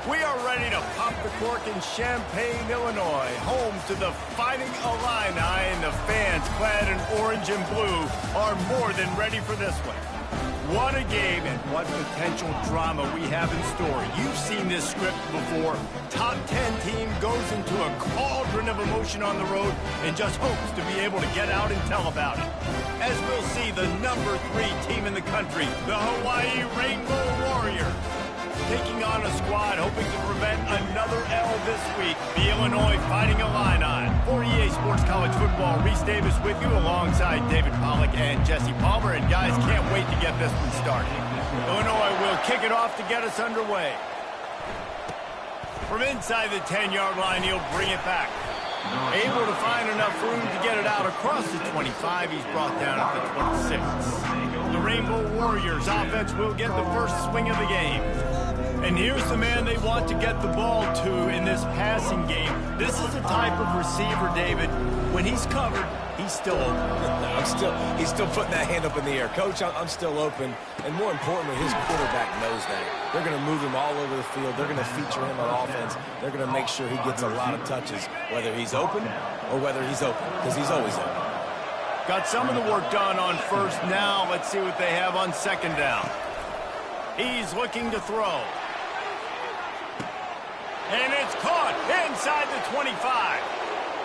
We are ready to pop the cork in Champaign, Illinois, home to the Fighting Illini, and the fans clad in orange and blue are more than ready for this one. What a game and what potential drama we have in store. You've seen this script before. Top 10 team goes into a cauldron of emotion on the road and just hopes to be able to get out and tell about it. As we'll see, the number 3 team in the country, the Hawaii Rainbow Warriors, taking on a squad hoping to prevent another L this week, the Illinois Fighting Illini. For EA Sports College Football, Reese Davis with you alongside David Pollack and Jesse Palmer. And guys, can't wait to get this one started. Illinois will kick it off to get us underway. From inside the 10-yard line, he'll bring it back. Able to find enough room to get it out across the 25. He's brought down at the 26. The Rainbow Warriors offense will get the first swing of the game. And here's the man they want to get the ball to in this passing game. This is the type of receiver, David, when he's covered, he's still open. He's still putting that hand up in the air. Coach, I'm still open. And more importantly, his quarterback knows that. They're going to move him all over the field. They're going to feature him on offense. They're going to make sure he gets a lot of touches, whether he's open or whether he's open, because he's always open. Got some of the work done on first. Now let's see what they have on second down. He's looking to throw. And it's caught inside the 25.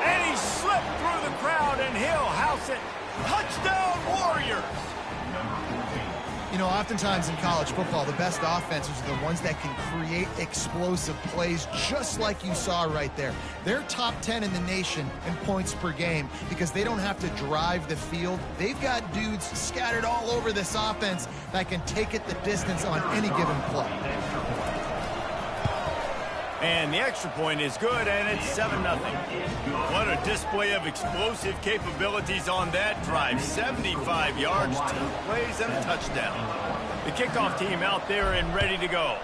And he slipped through the crowd, and he'll house it. Touchdown, Warriors! You know, oftentimes in college football, the best offenses are the ones that can create explosive plays, just like you saw right there. They're top 10 in the nation in points per game because they don't have to drive the field. They've got dudes scattered all over this offense that can take it the distance on any given play. And the extra point is good, and it's 7-0. What a display of explosive capabilities on that drive. 75 yards, 2 plays, and a touchdown. The kickoff team out there and ready to go.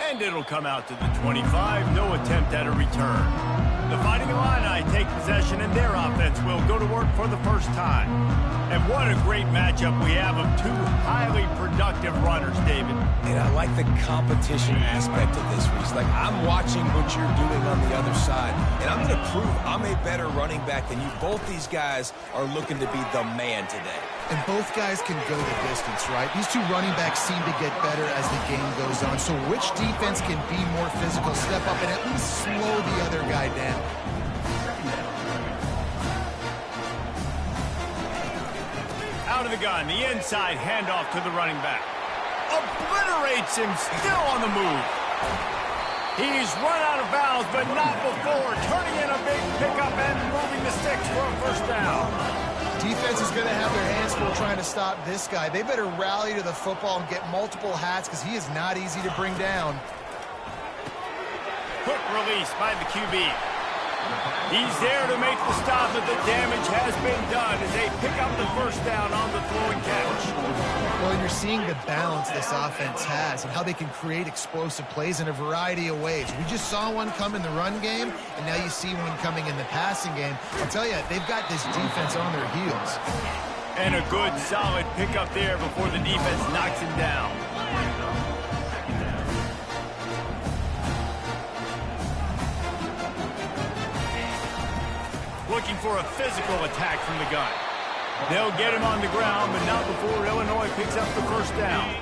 And it'll come out to the 25. No attempt at a return. The Fighting Illini take possession, and their offense will go to work for the first time. And what a great matchup we have of 2 highly productive runners, David. And I like the competition aspect of this, Reese. Like, I'm watching what you're doing on the other side, and I'm going to prove I'm a better running back than you. Both these guys are looking to be the man today. And both guys can go the distance, right? These 2 running backs seem to get better as the game goes on. So which defense can be more physical, step up, and at least slow the other guy down? Out of the gun, the inside handoff to the running back. Obliterates him, still on the move. He's run out of bounds, but not before turning in a big pickup and moving the sticks for a first down. Defense is going to have their hands full trying to stop this guy. They better rally to the football and get multiple hats because he is not easy to bring down. Quick release by the QB. He's there to make the stop, but the damage has been done as they pick up the first down on the throw and catch. Well, you're seeing the balance this offense has and how they can create explosive plays in a variety of ways. We just saw one come in the run game, and now you see one coming in the passing game. I'll tell you, they've got this defense on their heels. And a good, solid pickup there before the defense knocks him down. Looking for a physical attack from the gun. They'll get him on the ground, but not before Illinois picks up the first down.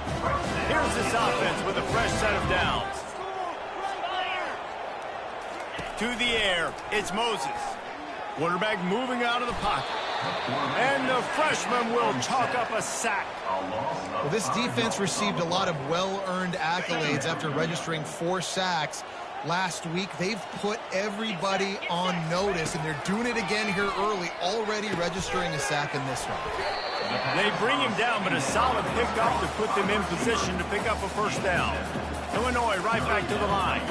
Here's this offense with a fresh set of downs. To the air, it's Moses. Quarterback moving out of the pocket. And the freshman will chalk up a sack. Well, this defense received a lot of well-earned accolades after registering 4 sacks. Last week, they've put everybody on notice, and they're doing it again here early, already registering a sack in this one. They bring him down, but a solid pickup to put them in position to pick up a first down. Illinois right back to the line.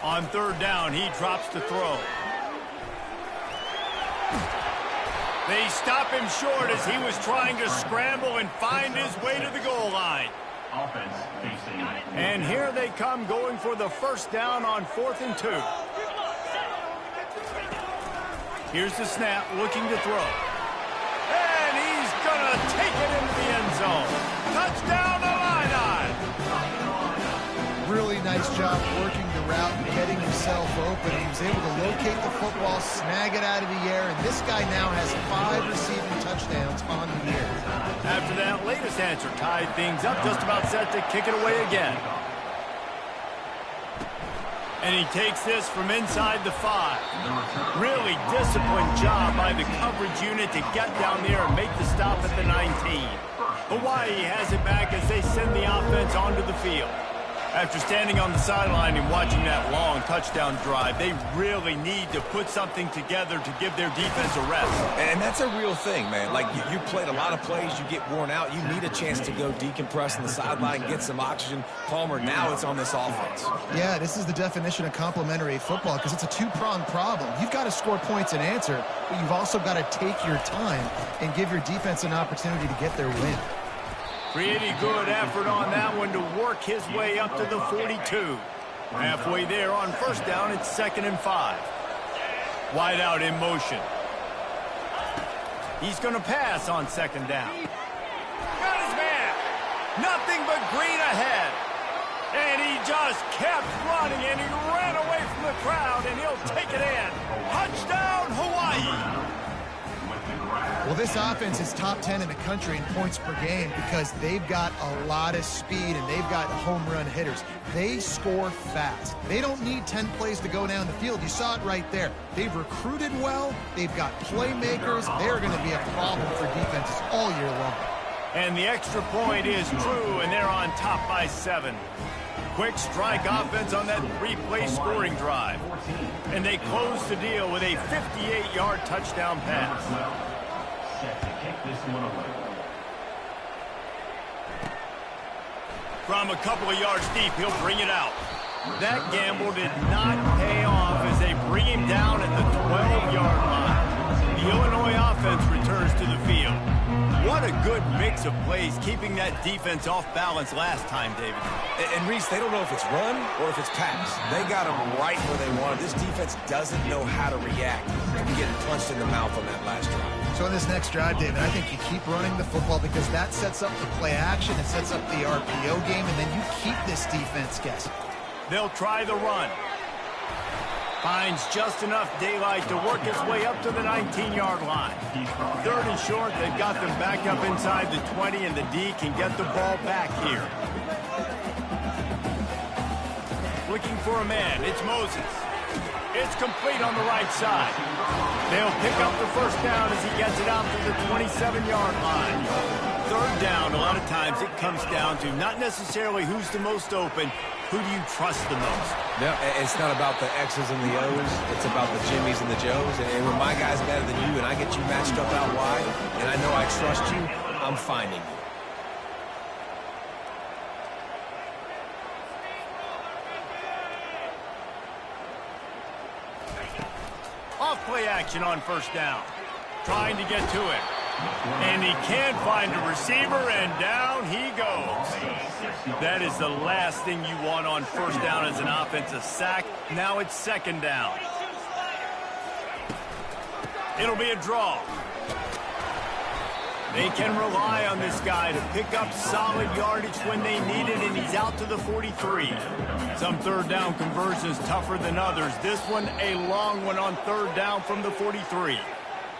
On third down, he drops to throw. They stop him short as he was trying to scramble and find his way to the goal line. And here they come going for the first down on 4th and 2. Here's the snap, looking to throw. And he's going to take it nice job working the route and getting himself open. He was able to locate the football, snag it out of the air, and this guy now has 5 receiving touchdowns on the year. After that latest answer tied things up, just about set to kick it away again. And he takes this from inside the 5. Really disciplined job by the coverage unit to get down there and make the stop at the 19. Hawaii has it back as they send the offense onto the field. After standing on the sideline and watching that long touchdown drive, they really need to put something together to give their defense a rest. And that's a real thing, man. Like, you played a lot of plays, you get worn out, you need a chance to go decompress on the sideline, get some oxygen. Palmer, now it's on this offense. Yeah, this is the definition of complementary football because it's a two-pronged problem. You've got to score points and answer, but you've also got to take your time and give your defense an opportunity to get their win. Pretty good effort on that one to work his way up to the 42. Halfway there on first down, it's 2nd and 5. Wide out in motion. He's going to pass on 2nd down. Got his man. Nothing but green ahead. And he just kept running, and he ran away from the crowd, and he'll take it in. Touchdown, Hawaii. Well, this offense is top 10 in the country in points per game because they've got a lot of speed and they've got home run hitters. They score fast. They don't need 10 plays to go down the field. You saw it right there. They've recruited well. They've got playmakers. They're going to be a problem for defenses all year long. And the extra point is true, and they're on top by 7. Quick strike offense on that 3-play scoring drive. And they close the deal with a 58-yard touchdown pass. From a couple of yards deep, he'll bring it out. That gamble did not pay off as they bring him down at the 12-yard line. The Illinois offense returns to the field. What a good mix of plays, keeping that defense off balance last time, David. And Reese, they don't know if it's run or if it's pass. They got them right where they wanted. This defense doesn't know how to react to getting punched in the mouth on that last drive. So in this next drive, David, I think you keep running the football because that sets up the play action, it sets up the RPO game, and then you keep this defense guessing. They'll try the run. Finds just enough daylight to work his way up to the 19-yard line. 3rd and short, they've got them back up inside the 20, and the D can get the ball back here. Looking for a man, it's Moses. It's complete on the right side. They'll pick up the first down as he gets it out to the 27-yard line. 3rd down, a lot of times it comes down to not necessarily who's the most open, who do you trust the most? No, it's not about the X's and the O's. It's about the Jimmys and the Joes. And when my guy's better than you and I get you matched up out wide, and I know I trust you, I'm finding you. Off play action on first down. Trying to get to it. And he can't find a receiver, and down he goes. That is the last thing you want on first down as an offensive sack. Now it's 2nd down. It'll be a draw. They can rely on this guy to pick up solid yardage when they need it, and he's out to the 43. Some 3rd down conversions tougher than others. This one a long one on 3rd down from the 43.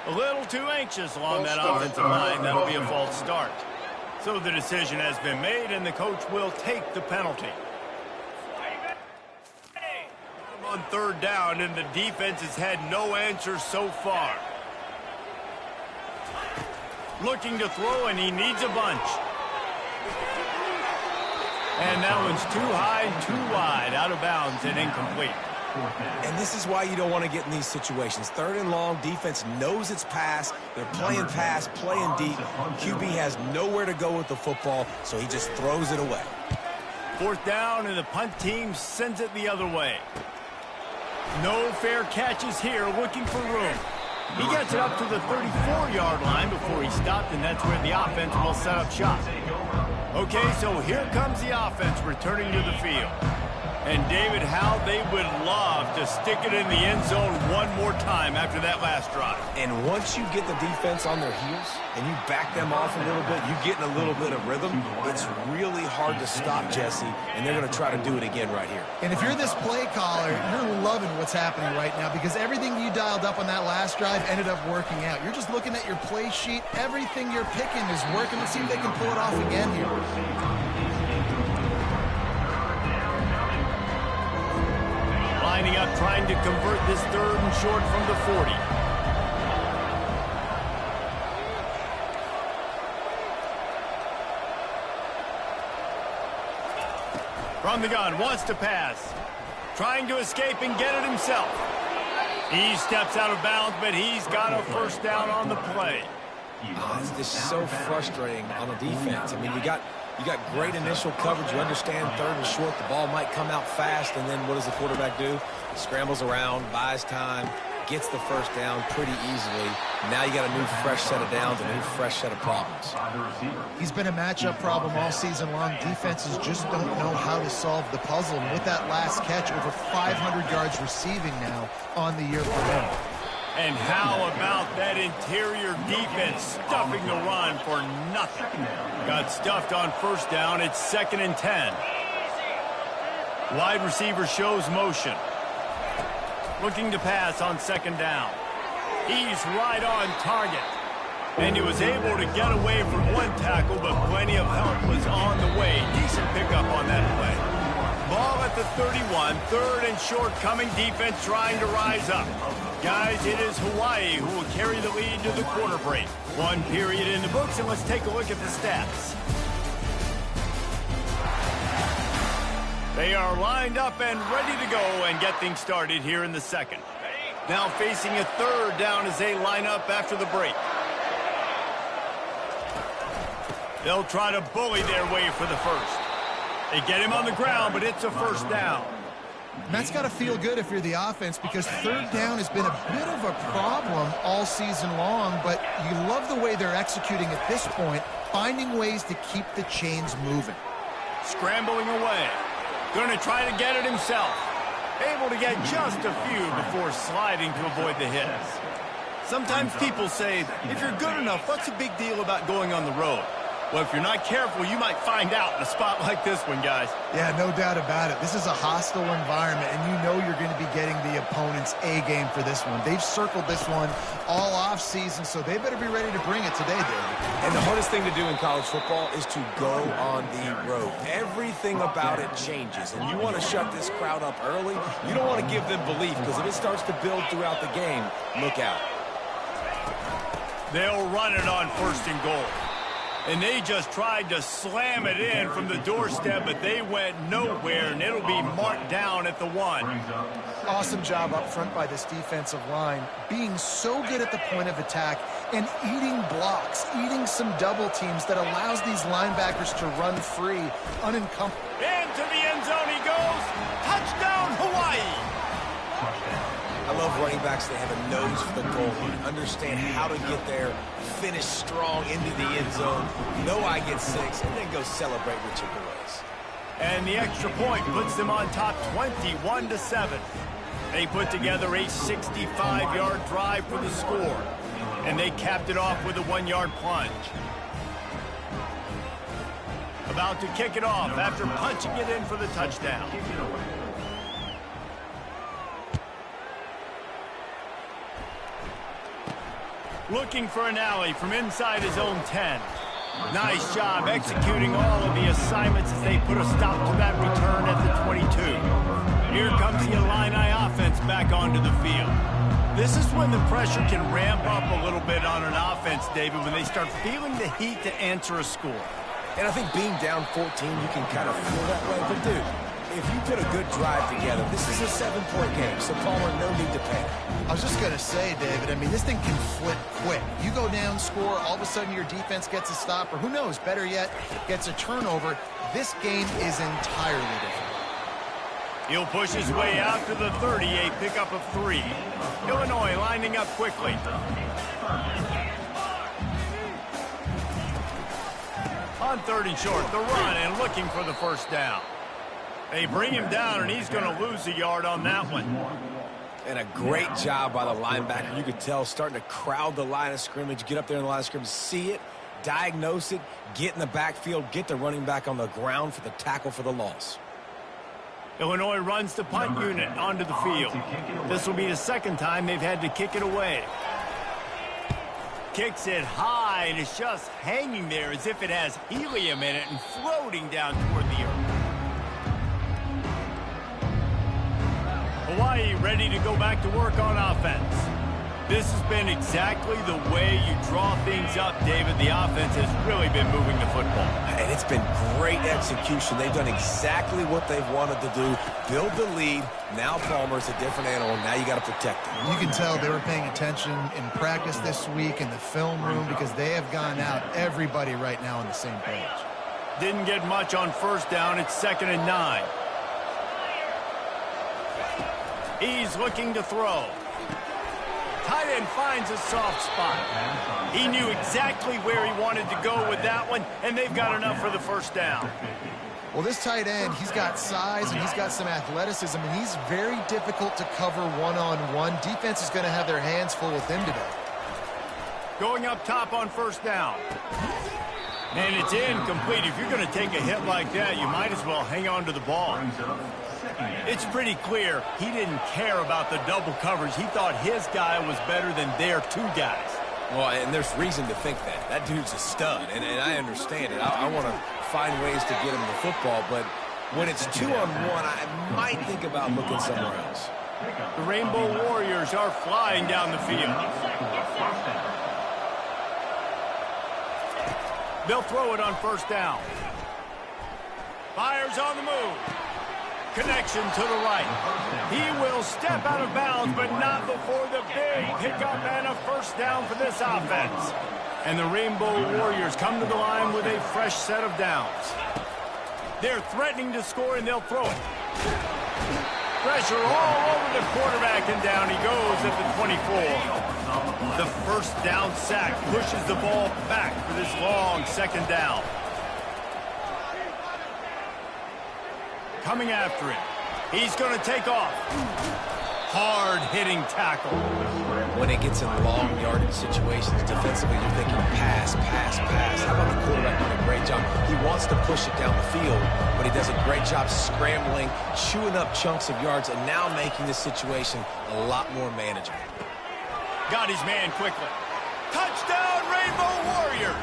A little too anxious along that offensive line. That'll be a false start. So the decision has been made, and the coach will take the penalty. On 3rd down, and the defense has had no answers so far. Looking to throw, and he needs a bunch. And that one's too high, too wide, out of bounds, and incomplete. And this is why you don't want to get in these situations. 3rd and long, defense knows it's pass. They're playing pass, playing deep. QB has nowhere to go with the football, so he just throws it away. 4th down, and the punt team sends it the other way. No fair catches here, looking for room. He gets it up to the 34-yard line before he stopped, and that's where the offense will set up shop. Okay, so here comes the offense returning to the field. And, David, how they would love to stick it in the end zone one more time after that last drive. And once you get the defense on their heels and you back them off a little bit, you get in a little bit of rhythm, it's really hard to stop, Jesse, and they're going to try to do it again right here. And if you're this play caller, you're loving what's happening right now because everything you dialed up on that last drive ended up working out. You're just looking at your play sheet. Everything you're picking is working. Let's see if they can pull it off again here. Lining up, trying to convert this 3rd and short from the 40. From the gun, wants to pass. Trying to escape and get it himself. He steps out of bounds, but he's got a first down on the play. It's just so frustrating on the defense. I mean, you got great initial coverage. You understand 3rd and short, the ball might come out fast, and then what does the quarterback do? He scrambles around, buys time, gets the first down pretty easily. Now you got a new fresh set of downs, a new fresh set of problems. He's been a matchup problem all season long. Defenses just don't know how to solve the puzzle. And with that last catch, over 500 yards receiving now on the year for him. And how about that interior defense stuffing the run for nothing? Got stuffed on first down. It's 2nd and 10. Wide receiver shows motion. Looking to pass on 2nd down. He's right on target. And he was able to get away from one tackle, but plenty of help was on the way. Decent pickup on that play. Ball at the 31, 3rd and short coming, defense trying to rise up. Guys, it is Hawaii who will carry the lead to the quarter break. 1 period in the books, and let's take a look at the stats. They are lined up and ready to go and get things started here in the 2nd. Now facing a 3rd down as they line up after the break. They'll try to bully their way for the 1st. They get him on the ground, but it's a first down. And that's got to feel good if you're the offense because 3rd down has been a bit of a problem all season long, but you love the way they're executing at this point, finding ways to keep the chains moving. Scrambling away. Going to try to get it himself. Able to get just a few before sliding to avoid the hits. Sometimes people say, if you're good enough, what's the big deal about going on the road? Well, if you're not careful, you might find out in a spot like this one, guys. Yeah, no doubt about it. This is a hostile environment, and you know you're going to be getting the opponent's A-game for this one. They've circled this one all off-season, so they better be ready to bring it today, David. And the hardest thing to do in college football is to go on the road. Everything about it changes, and you want to shut this crowd up early. You don't want to give them belief, because if it starts to build throughout the game, look out. They'll run it on 1st and goal. And they just tried to slam it in from the doorstep, but they went nowhere, and it'll be marked down at the 1. Awesome job up front by this defensive line, being so good at the point of attack and eating blocks, eating some double teams that allows these linebackers to run free, unencumbered. Into the end zone he goes. Touchdown, Hawaii. I love running backs that have a nose for the goal line, understand how to get there, finish strong into the end zone, know I get 6, and then go celebrate with your boys. And the extra point puts them on top 21-7. They put together a 65-yard drive for the score, and they capped it off with a 1-yard plunge. About to kick it off after punching it in for the touchdown. Looking for an alley from inside his own 10. Nice job executing all of the assignments as they put a stop to that return at the 22. Here comes the Illini offense back onto the field. This is when the pressure can ramp up a little bit on an offense, David, when they start feeling the heat to answer a score. And I think being down 14, you can kind of feel that way. But, dude, if you put a good drive together, this is a 7-point game, so Palmer, no need to panic. I was just going to say, David, I mean, this thing can flip quick. You go down, score, all of a sudden your defense gets a stop, or who knows, better yet, gets a turnover. This game is entirely different. He'll push his way out to the 30, a pickup of 3. Illinois lining up quickly. On 3rd and short, the run and looking for the first down. They bring him down, and he's going to lose a yard on that one. And a great job by the linebacker. You could tell starting to crowd the line of scrimmage, get up there in the line of scrimmage, see it, diagnose it, get in the backfield, get the running back on the ground for the tackle for the loss. Illinois runs the punt unit onto the field. This will be the second time they've had to kick it away. Kicks it high, and it's just hanging there as if it has helium in it and floating down toward the earth. Hawaii ready to go back to work on offense. This has been exactly the way you draw things up, David. The offense has really been moving the football. And it's been great execution. They've done exactly what they've wanted to do. Build the lead. Now Palmer's a different animal. Now you got to protect him. You can tell they were paying attention in practice this week in the film room because they have gone out, everybody right now on the same page. Didn't get much on first down. It's 2nd and 9. He's looking to throw. Tight end finds a soft spot. He knew exactly where he wanted to go with that one, and they've got enough for the first down. Well, this tight end, he's got size and he's got some athleticism, and he's very difficult to cover one-on-one. Defense is going to have their hands full with him today. Going up top on first down. And it's incomplete. If you're going to take a hit like that, you might as well hang on to the ball. It's pretty clear he didn't care about the double coverage. He thought his guy was better than their two guys. Well, and there's reason to think that. That dude's a stud, and I understand it. I want to find ways to get him the football, but when it's 2-on-1, I might think about looking somewhere else. The Rainbow Warriors are flying down the field. They'll throw it on first down. Fires on the move. Connection to the right. He will step out of bounds, but not before the big pickup and a first down for this offense. And the Rainbow Warriors come to the line with a fresh set of downs. They're threatening to score, and they'll throw it. Pressure all over the quarterback, and down he goes at the 24. The first down sack pushes the ball back for this long 2nd down. Coming after him. He's going to take off. Hard-hitting tackle. When it gets in long yardage situations, defensively, you're thinking pass, pass, pass. How about the quarterback doing a great job? He wants to push it down the field, but he does a great job scrambling, chewing up chunks of yards, and now making this situation a lot more manageable. Got his man quickly. Touchdown, Rainbow Warriors!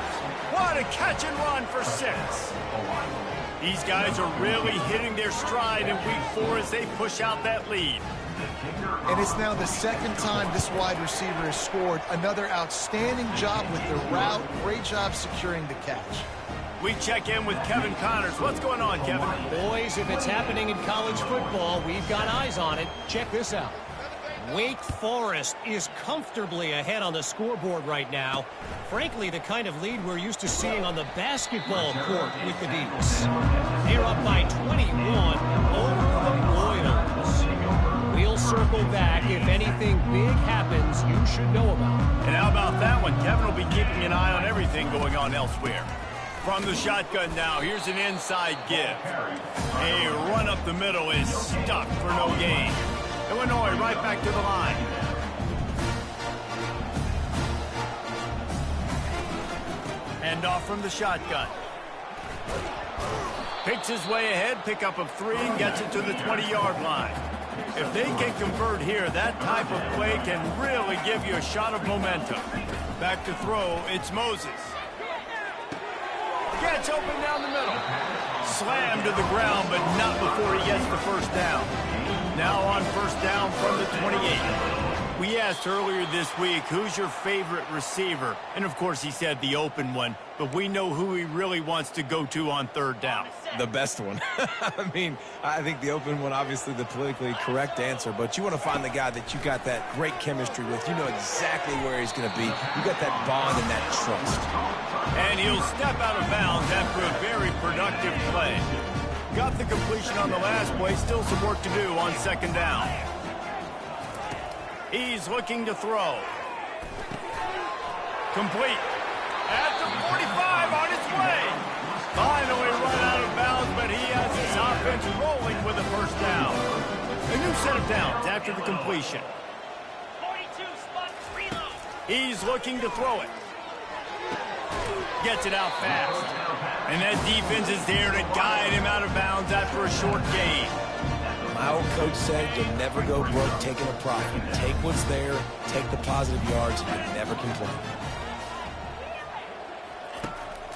What a catch and run for 6. These guys are really hitting their stride in week 4 as they push out that lead. And it's now the 2nd time this wide receiver has scored. Another outstanding job with the route. Great job securing the catch. We check in with Kevin Connors. What's going on, Kevin? Boys, if it's happening in college football, we've got eyes on it. Check this out. Wake Forest is comfortably ahead on the scoreboard right now. Frankly, the kind of lead we're used to seeing on the basketball court with the Deeps. They're up by 21 over the Royals. We'll circle back. If anything big happens, you should know about it. And how about that one? Kevin will be keeping an eye on everything going on elsewhere. From the shotgun now, here's an inside give. A run up the middle is stuck for no gain. Illinois right back to the line. Hand off from the shotgun. Picks his way ahead, pickup of 3, and gets it to the 20-yard line. If they can convert here, that type of play can really give you a shot of momentum. Back to throw, it's Moses. Gets open down the middle. Slammed to the ground, but not before he gets the first down. Now on first down from the 28. We asked earlier this week, who's your favorite receiver? And, of course, he said the open one, but we know who he really wants to go to on 3rd down. The best one. I mean, I think the open one, obviously the politically correct answer, but you want to find the guy that you got that great chemistry with. You know exactly where he's going to be. You got that bond and that trust. And he'll step out of bounds after a very productive play. Got the completion on the last play. Still some work to do on 2nd down. He's looking to throw. Complete. At the 45 on its way. Finally run out of bounds, but he has his offense rolling with first down. A new set of downs after the completion. 42 spot reload. He's looking to throw it. Gets it out fast. And that defense is there to guide him out of bounds after a short gain. My old coach said you'll never go broke taking a profit. Take what's there, take the positive yards, and never complain.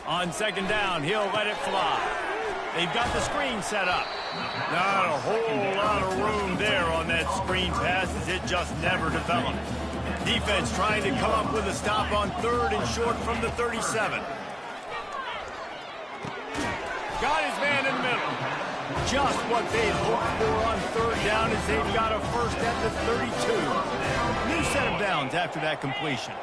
On second down, he'll let it fly. They've got the screen set up. Not a whole lot of room there on that screen pass as it just never developed. Defense trying to come up with a stop on third and short from the 37. Got his man in the middle. Just what they hoped for on third down as they've got a first at the 32. New set of downs after that completion.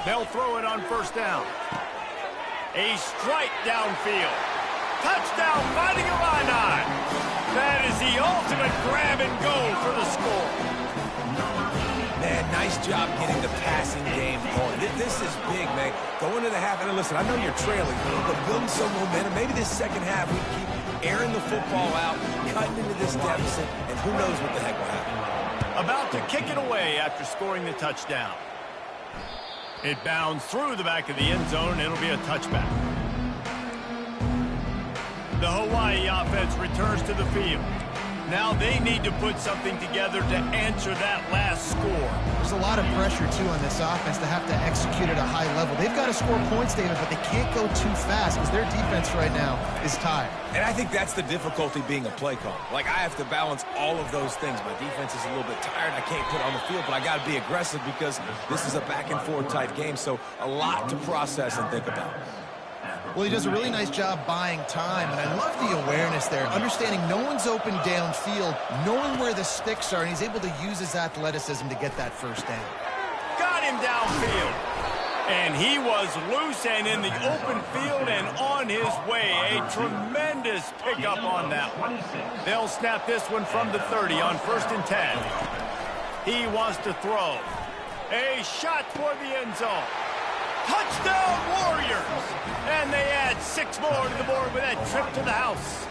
They'll throw it on first down. A strike downfield. Touchdown, Fighting Illini. That is the ultimate grab and go for the score. Man, nice job getting the passing game going. This is big, man. Go into the half, and listen, I know you're trailing, but building some momentum. Maybe this second half we keep airing the football out, cutting into this deficit, and who knows what the heck will happen. About to kick it away after scoring the touchdown. It bounds through the back of the end zone, and it'll be a touchback. The Hawaii offense returns to the field. Now they need to put something together to answer that last score. There's a lot of pressure, too, on this offense to have to execute at a high level. They've got to score points, David, but they can't go too fast because their defense right now is tired. And I think that's the difficulty being a play caller. Like, I have to balance all of those things. My defense is a little bit tired. I can't put on the field, but I got to be aggressive because this is a back-and-forth type game, so a lot to process and think about. Well, he does a really nice job buying time, and I love the awareness there, understanding no one's open downfield, knowing where the sticks are, and he's able to use his athleticism to get that first down. Got him downfield. And he was loose and in the open field and on his way. A tremendous pickup on that one. They'll snap this one from the 30 on 1st and 10. He wants to throw. A shot toward the end zone. Touchdown, Warriors! And they add 6 more to the board with that trip to the house.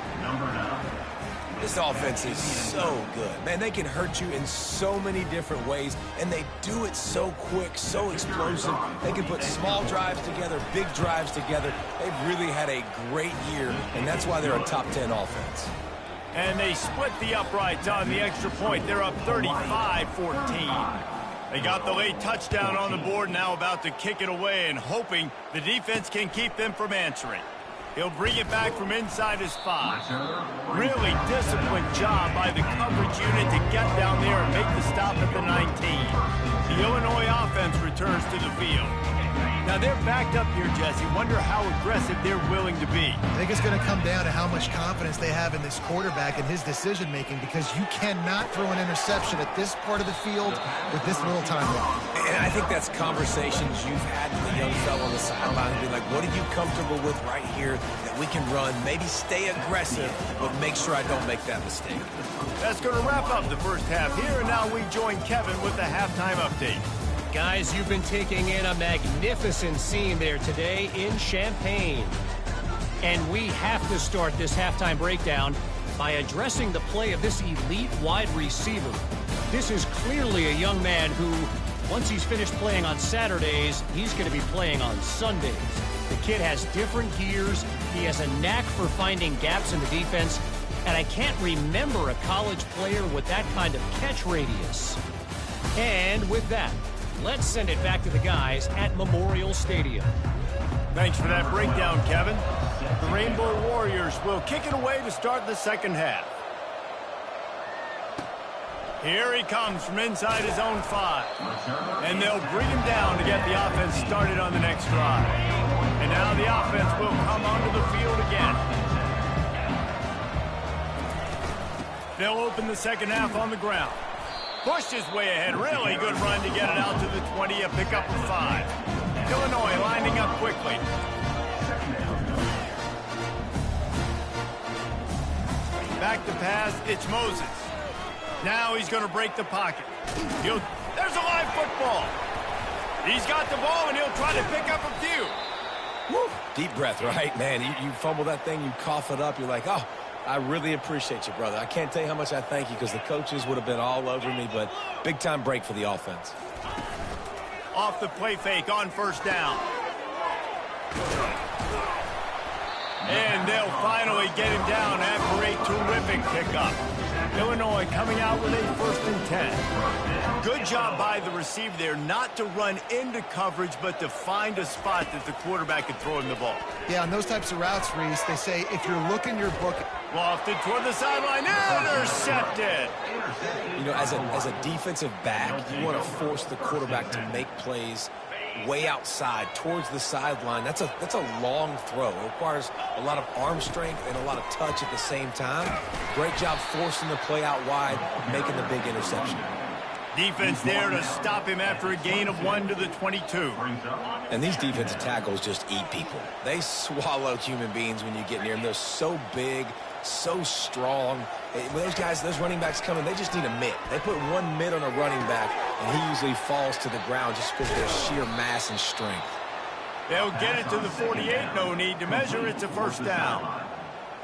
This offense is so good. Man, they can hurt you in so many different ways, and they do it so quick, so explosive. They can put small drives together, big drives together. They've really had a great year, and that's why they're a top 10 offense. And they split the uprights on the extra point. They're up 35-14. They got the late touchdown on the board, now about to kick it away and hoping the defense can keep them from answering. He'll bring it back from inside his 5. Really disciplined job by the coverage unit to get down there and make the stop at the 19. The Illinois offense returns to the field. Now they're backed up here, Jesse. Wonder how aggressive they're willing to be. I think it's going to come down to how much confidence they have in this quarterback and his decision-making, because you cannot throw an interception at this part of the field with this little time left. And I think that's conversations you've had with the young fellow on the sideline. Be like, what are you comfortable with right here that we can run? Maybe stay aggressive, but make sure I don't make that mistake. That's going to wrap up the first half here, and now we join Kevin with the halftime update. Guys, you've been taking in a magnificent scene there today in Champaign. And we have to start this halftime breakdown by addressing the play of this elite wide receiver. This is clearly a young man who, once he's finished playing on Saturdays, he's going to be playing on Sundays. The kid has different gears. He has a knack for finding gaps in the defense. And I can't remember a college player with that kind of catch radius. And with that, let's send it back to the guys at Memorial Stadium. Thanks for that breakdown, Kevin. The Rainbow Warriors will kick it away to start the second half. Here he comes from inside his own 5. And they'll bring him down to get the offense started on the next drive. And now the offense will come onto the field again. They'll open the second half on the ground. Pushed his way ahead. Really good run to get it out to the 20, a pickup of 5. Illinois lining up quickly. Back to pass, it's Moses. Now he's going to break the pocket. There's a live football. He's got the ball, and he'll try to pick up a few. Woo. Deep breath, right? Man, you fumble that thing, you cough it up, you're like, oh, I really appreciate you, brother. I can't tell you how much I thank you because the coaches would have been all over me, but big-time break for the offense. Off the play fake on first down. And they'll finally get him down after a terrific pickup. Illinois coming out with a 1st and 10. Good job by the receiver there not to run into coverage, but to find a spot that the quarterback could throw him the ball. Yeah, on those types of routes, Reese, they say if you're looking your book... Lofted toward the sideline, intercepted. You know, as a defensive back, you want to force the quarterback to make plays way outside towards the sideline. That's a long throw. It requires a lot of arm strength and a lot of touch at the same time. Great job forcing the play out wide, making the big interception. Defense there to stop him after a gain of 1 to the 22. And these defensive tackles just eat people. They swallow human beings when you get near them. They're so big, so strong. When those guys, those running backs come in, they just need a mitt. They put one mitt on a running back, and he usually falls to the ground just because of their sheer mass and strength. They'll get it to the 48. No need to measure. It's a 1st down.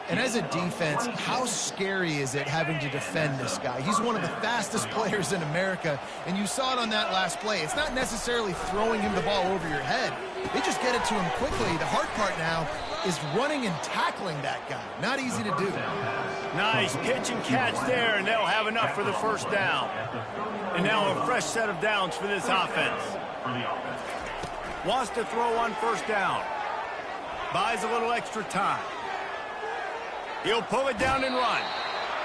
And as a defense, how scary is it having to defend this guy? He's one of the fastest players in America, and you saw it on that last play. It's not necessarily throwing him the ball over your head. They just get it to him quickly. The hard part now is running and tackling that guy. Not easy to do. Nice pitch and catch there, and they'll have enough for the 1st down. And now a fresh set of downs for this offense. Wants to throw on 1st down. Buys a little extra time. He'll pull it down and run.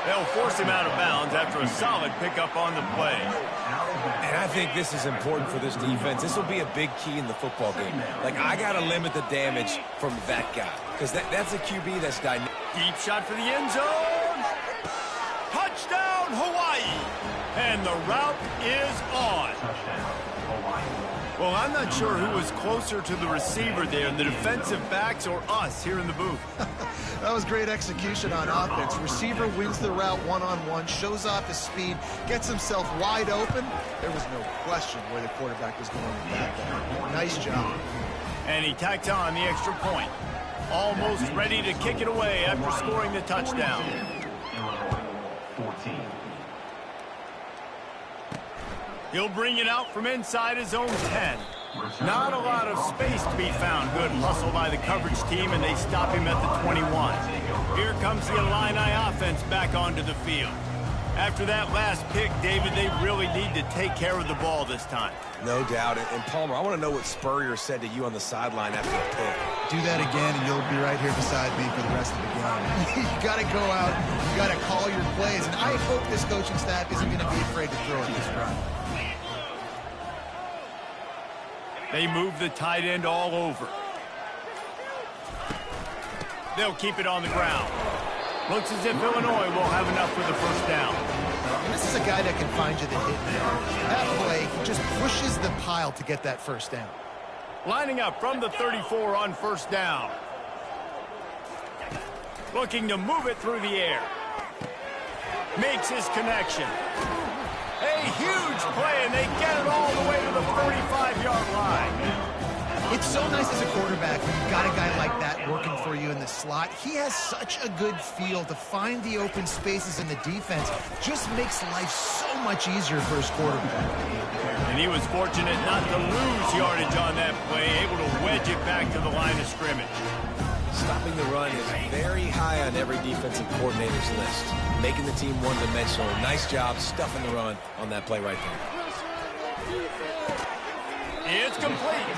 They'll force him out of bounds after a solid pickup on the play. And I think this is important for this defense. This will be a big key in the football game. Like, I got to limit the damage from that guy because that's a QB that's dynamic. Deep shot for the end zone. Touchdown, Hawaii. And the route is on. Well, I'm not sure who was closer to the receiver there, the defensive backs or us here in the booth. That was great execution on offense. Receiver wins the route one-on-one, shows off his speed, gets himself wide open. There was no question where the quarterback was going with that. Nice job. And he tacks on the extra point. Almost ready to kick it away after scoring the touchdown. He'll bring it out from inside his own 10. Not a lot of space to be found. Good hustle by the coverage team, and they stop him at the 21. Here comes the Illini offense back onto the field. After that last pick, David, they really need to take care of the ball this time. No doubt. And Palmer, I want to know what Spurrier said to you on the sideline after the pick. Do that again, and you'll be right here beside me for the rest of the game. You got to go out. You got to call your plays, and I hope this coaching staff isn't going to be afraid to throw it this run. They move the tight end all over. They'll keep it on the ground. Looks as if Illinois will have enough for the 1st down. And this is a guy that can find you the hit man. That play, he just pushes the pile to get that 1st down. Lining up from the 34 on 1st down. Looking to move it through the air. Makes his connection. A huge play, and they get it all the way to the 45-yard line. It's so nice as a quarterback when you've got a guy like that working for you in the slot. He has such a good feel to find the open spaces in the defense. Just makes life so much easier for his quarterback. And he was fortunate not to lose yardage on that play, able to wedge it back to the line of scrimmage. Stopping the run is very high on every defensive coordinator's list. Making the team one-dimensional. Nice job stuffing the run on that play right there. It's complete.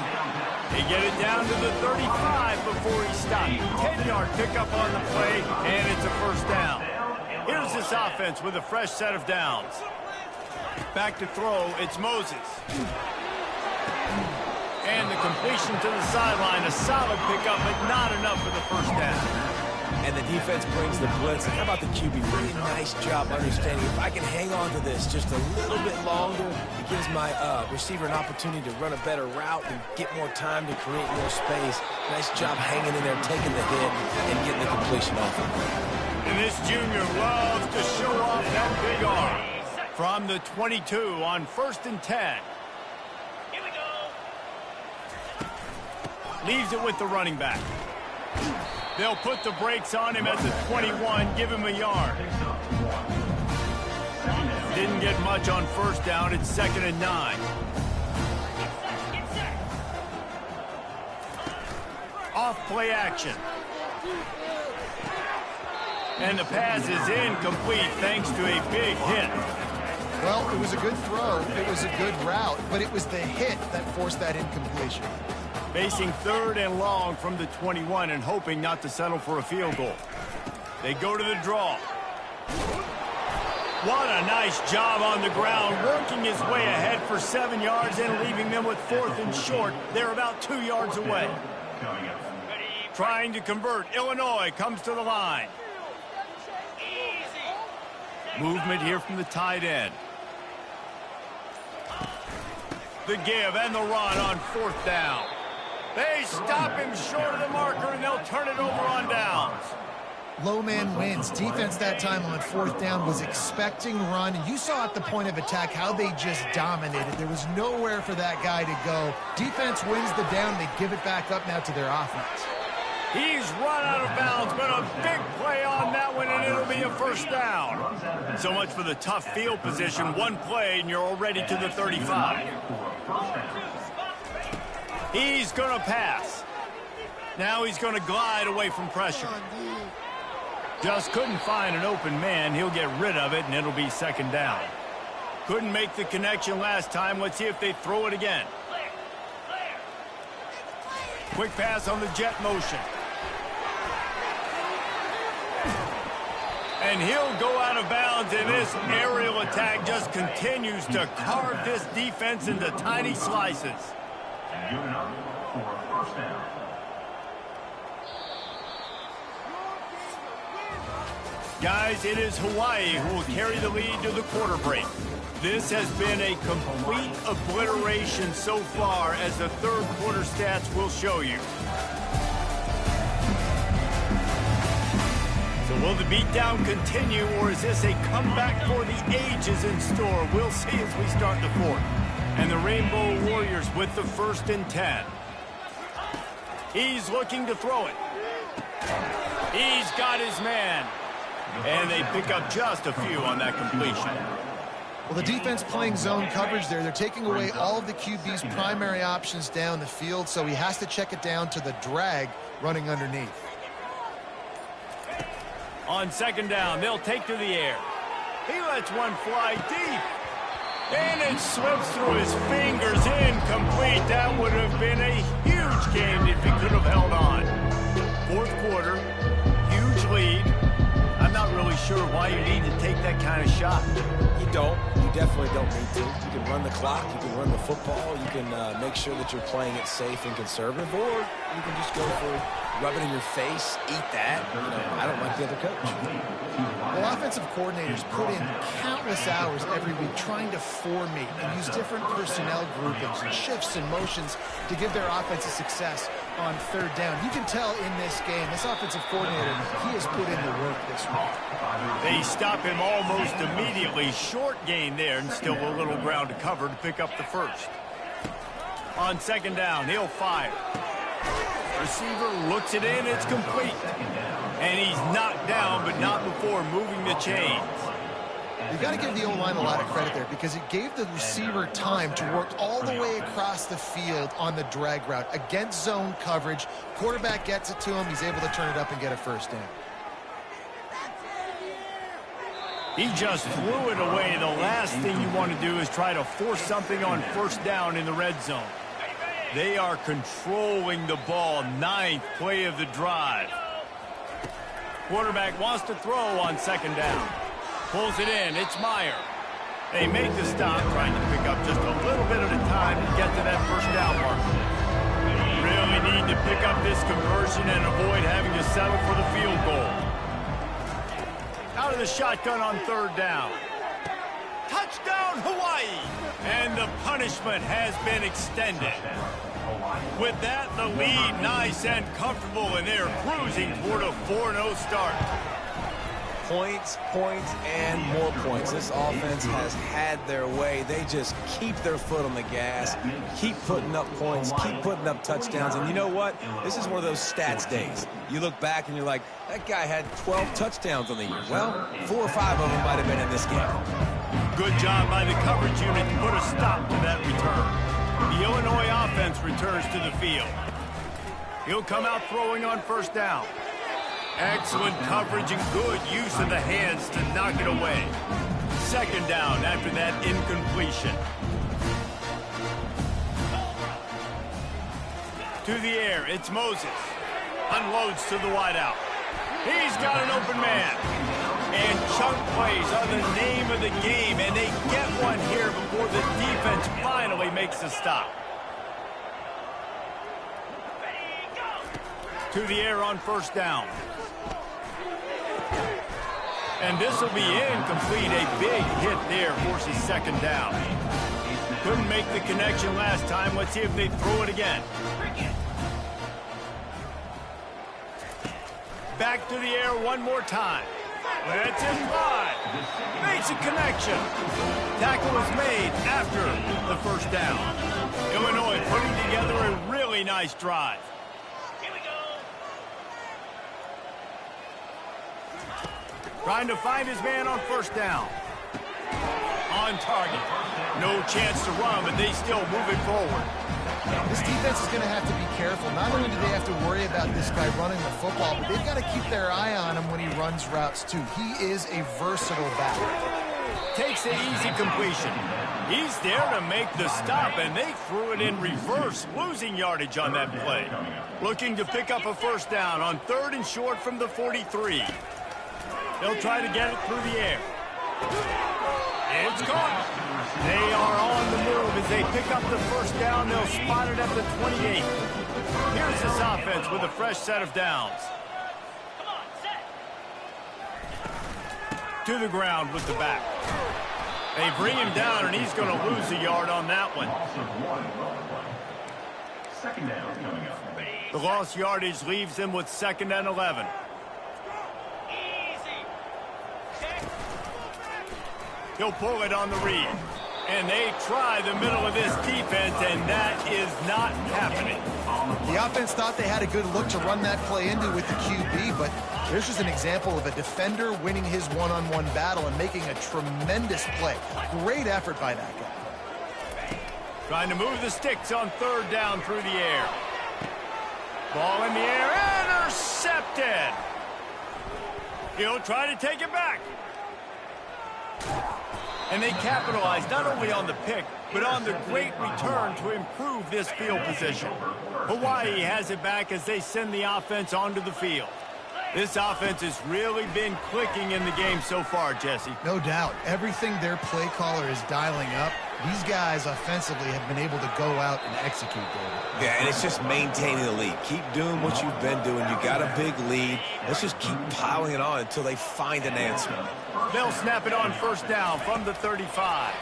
They get it down to the 35 before he stopped. 10-yard pickup on the play, and it's a 1st down. Here's this offense with a fresh set of downs. Back to throw, it's Moses. And the completion to the sideline, a solid pickup, but not enough for the 1st down. And the defense brings the blitz. And how about the QB? Really nice job understanding. If I can hang on to this just a little bit longer, it gives my receiver an opportunity to run a better route and get more time to create more space. Nice job hanging in there, taking the hit, and getting the completion off of it. And this junior loves to show off that big arm. From the 22 on 1st and 10. Here we go. Leaves it with the running back. They'll put the brakes on him at the 21, give him a yard. Didn't get much on first down. It's 2nd and 9. Off play action. And the pass is incomplete thanks to a big hit. Well, it was a good throw. It was a good route, but it was the hit that forced that incompletion. Facing 3rd and long from the 21 and hoping not to settle for a field goal. They go to the draw. What a nice job on the ground, working his way ahead for 7 yards and leaving them with 4th and short. They're about 2 yards away. Trying to convert. Illinois comes to the line. Movement here from the tight end. The give and the run on 4th down. They stop him short of the marker, and they'll turn it over on downs. Low man wins. Defense that time on 4th down was expecting run. You saw at the point of attack how they just dominated. There was nowhere for that guy to go. Defense wins the down. They give it back up now to their offense. He's run out of bounds, but a big play on that one, and it'll be a 1st down. So much for the tough field position. One play, and you're already to the 35. He's going to pass. Now he's going to glide away from pressure. Just couldn't find an open man. He'll get rid of it, and it'll be 2nd down. Couldn't make the connection last time. Let's see if they throw it again. Quick pass on the jet motion. And he'll go out of bounds, and this aerial attack just continues to carve this defense into tiny slices. Guys, it is Hawaii who will carry the lead to the quarter break. This has been a complete obliteration so far, as the 3rd quarter stats will show you. So will the beatdown continue, or is this a comeback for the ages in store? We'll see as we start the 4th. And the Rainbow Warriors with the 1st and 10. He's looking to throw it. He's got his man. And they pick up just a few on that completion. Well, the defense playing zone coverage there. They're taking away all of the QB's primary options down the field, so he has to check it down to the drag running underneath. On 2nd down, they'll take to the air. He lets one fly deep. And it slips through his fingers, incomplete. That would have been a huge game if he could have held on. 4th quarter, huge lead. I'm not really sure why you need to take that kind of shot. You don't. You definitely don't need to. You can run the clock. You can run the football. You can make sure that you're playing it safe and conservative, or you can just go for rub it in your face, eat that. You know, I don't like the other coach. Well, offensive coordinators put in countless hours every week trying to formate and use different personnel groupings and shifts and motions to give their offense a success on 3rd down. You can tell in this game, this offensive coordinator, he has put in the work this week. They stop him almost immediately. Short gain there, and still a little ground to cover to pick up the 1st. On 2nd down, he'll fire. Receiver looks it in, it's complete. And he's knocked down, but not before moving the chains. You've got to give the O-line a lot of credit there, because it gave the receiver time to work all the way across the field on the drag route. Against zone coverage, quarterback gets it to him, he's able to turn it up and get a 1st down. He just threw it away. The last thing you want to do is try to force something on 1st down in the red zone. They are controlling the ball. 9th play of the drive. Quarterback wants to throw on 2nd down. Pulls it in. It's Meyer. They make the stop, trying to pick up just a little bit at a time to get to that 1st down mark. Really need to pick up this conversion and avoid having to settle for the field goal. Out of the shotgun on 3rd down. Touchdown, Hawaii! And the punishment has been extended. With that, the lead nice and comfortable, and they're cruising toward a 4-0 start. Points, points, and more points. This offense has had their way. They just keep their foot on the gas, keep putting up points, keep putting up touchdowns. And you know what? This is one of those stats days. You look back and you're like, that guy had 12 touchdowns on the year. Well, 4 or 5 of them might have been in this game. Good job by the coverage unit to put a stop to that return. The Illinois offense returns to the field. He'll come out throwing on first down. Excellent coverage and good use of the hands to knock it away. Second down after that incompletion. To the air, it's Moses. Unloads to the wideout. He's got an open man. And chunk plays are the name of the game, and they get one here before the defense finally makes a stop. To the air on first down. And this will be incomplete. A big hit there forces second down. Couldn't make the connection last time. Let's see if they throw it again. Back to the air one more time. Let's it fly. Makes a connection. Tackle was made after the first down. Illinois putting together a really nice drive. Trying to find his man on first down. On target. No chance to run, but they still move it forward. This defense is going to have to be careful. Not only do they have to worry about this guy running the football, but they've got to keep their eye on him when he runs routes, too. He is a versatile back. Takes the easy completion. He's there to make the stop, and they threw it in reverse, losing yardage on that play. Looking to pick up a first down on 3rd and short from the 43. They'll try to get it through the air. It's caught. They are on the move as they pick up the first down. They'll spot it at the 28. Here's this offense with a fresh set of downs. Come on, set. To the ground with the back. They bring him down, and he's going to lose a yard on that one. Second down coming up. The lost yardage leaves him with 2nd and 11. He'll pull it on the read. And they try the middle of this defense, and that is not happening. The offense thought they had a good look to run that play into with the QB, but there's just an example of a defender winning his one-on-one battle and making a tremendous play. Great effort by that guy. Trying to move the sticks on 3rd down through the air. Ball in the air, intercepted. He'll try to take it back. And they capitalize not only on the pick, but on the great return to improve this field position. Hawaii has it back as they send the offense onto the field. This offense has really been clicking in the game so far, Jesse. No doubt. Everything their play caller is dialing up, these guys offensively have been able to go out and execute, David. Yeah, and it's just maintaining the lead. Keep doing what you've been doing. You got a big lead. Let's just keep piling it on until they find an answer. They'll snap it on first down from the 35.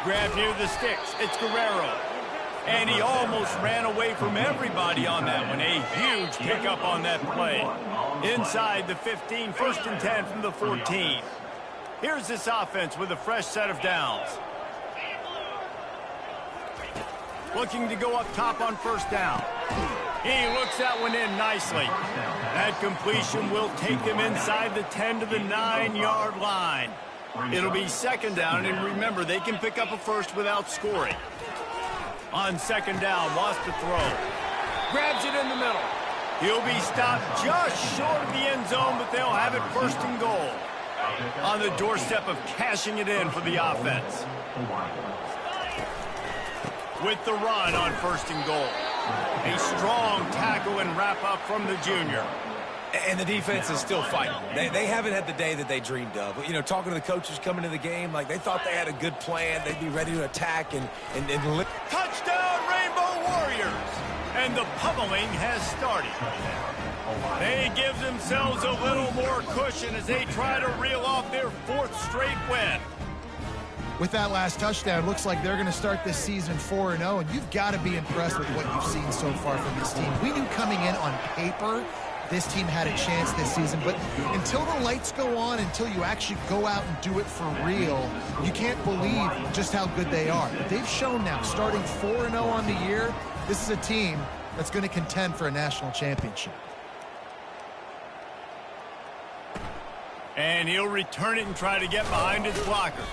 Grab near the sticks. It's Guerrero. And he almost ran away from everybody on that one. A huge pickup on that play. Inside the 15, 1st and 10 from the 14. Here's this offense with a fresh set of downs. Looking to go up top on first down. He looks that one in nicely. That completion will take them inside the 10 to the 9-yard line. It'll be 2nd down, and remember, they can pick up a first without scoring. On 2nd down, wants to throw. Grabs it in the middle. He'll be stopped just short of the end zone, but they'll have it 1st and goal. On the doorstep of cashing it in for the offense. With the run on 1st and goal. A strong tackle and wrap-up from the junior. And the defense is still fighting. They haven't had the day that they dreamed of. You know, talking to the coaches coming into the game, like they thought they had a good plan. They'd be ready to attack and Touchdown, Rainbow Warriors! And the pummeling has started. They give themselves a little more cushion as they try to reel off their 4th straight win. With that last touchdown, looks like they're going to start this season 4-0, and you've got to be impressed with what you've seen so far from this team. We knew coming in on paper this team had a chance this season. But until the lights go on, until you actually go out and do it for real, you can't believe just how good they are. But they've shown now, starting 4-0 on the year, this is a team that's going to contend for a national championship. And he'll return it and try to get behind his blockers.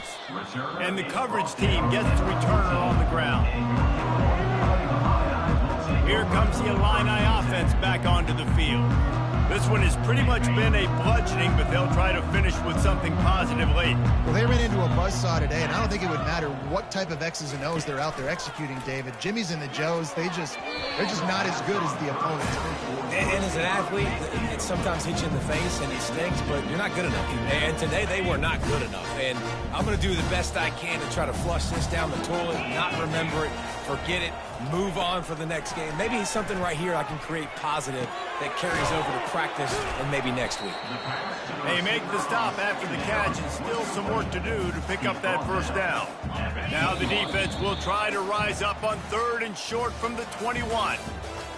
And the coverage team gets the returner on the ground. Here comes the Illini offense back onto the field. This one has pretty much been a bludgeoning, but they'll try to finish with something positive late. Well, they ran into a buzzsaw today, and I don't think it would matter what type of X's and O's they're out there executing, David. Jimmy's and the Joes, they're just not as good as the opponents. And as an athlete, it sometimes hits you in the face and it stinks, but you're not good enough. And today they were not good enough. And I'm going to do the best I can to try to flush this down the toilet, not remember it, forget it, move on for the next game. Maybe something right here I can create positive that carries over to practice and maybe next week. They make the stop after the catch and still some work to do to pick up that first down. Now the defense will try to rise up on 3rd and short from the 21.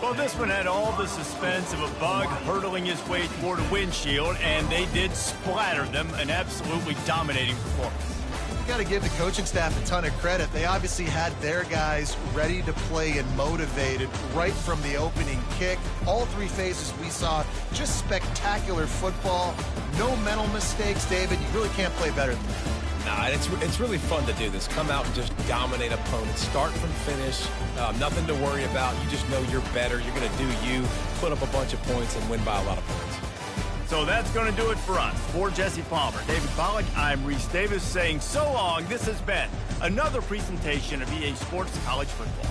Well, this one had all the suspense of a bug hurtling his way toward a windshield, and they did splatter them, an absolutely dominating performance. Got to give the coaching staff a ton of credit. They obviously had their guys ready to play and motivated right from the opening kick. All 3 phases we saw, just spectacular football. No mental mistakes, David. You really can't play better than that. Nah, it's really fun to do this. Come out and just dominate opponents. Start from finish. Nothing to worry about. You just know you're better. You're going to do you, put up a bunch of points, and win by a lot of points. So that's going to do it for us. For Jesse Palmer, David Pollack, I'm Reese Davis saying so long. This has been another presentation of EA Sports College Football.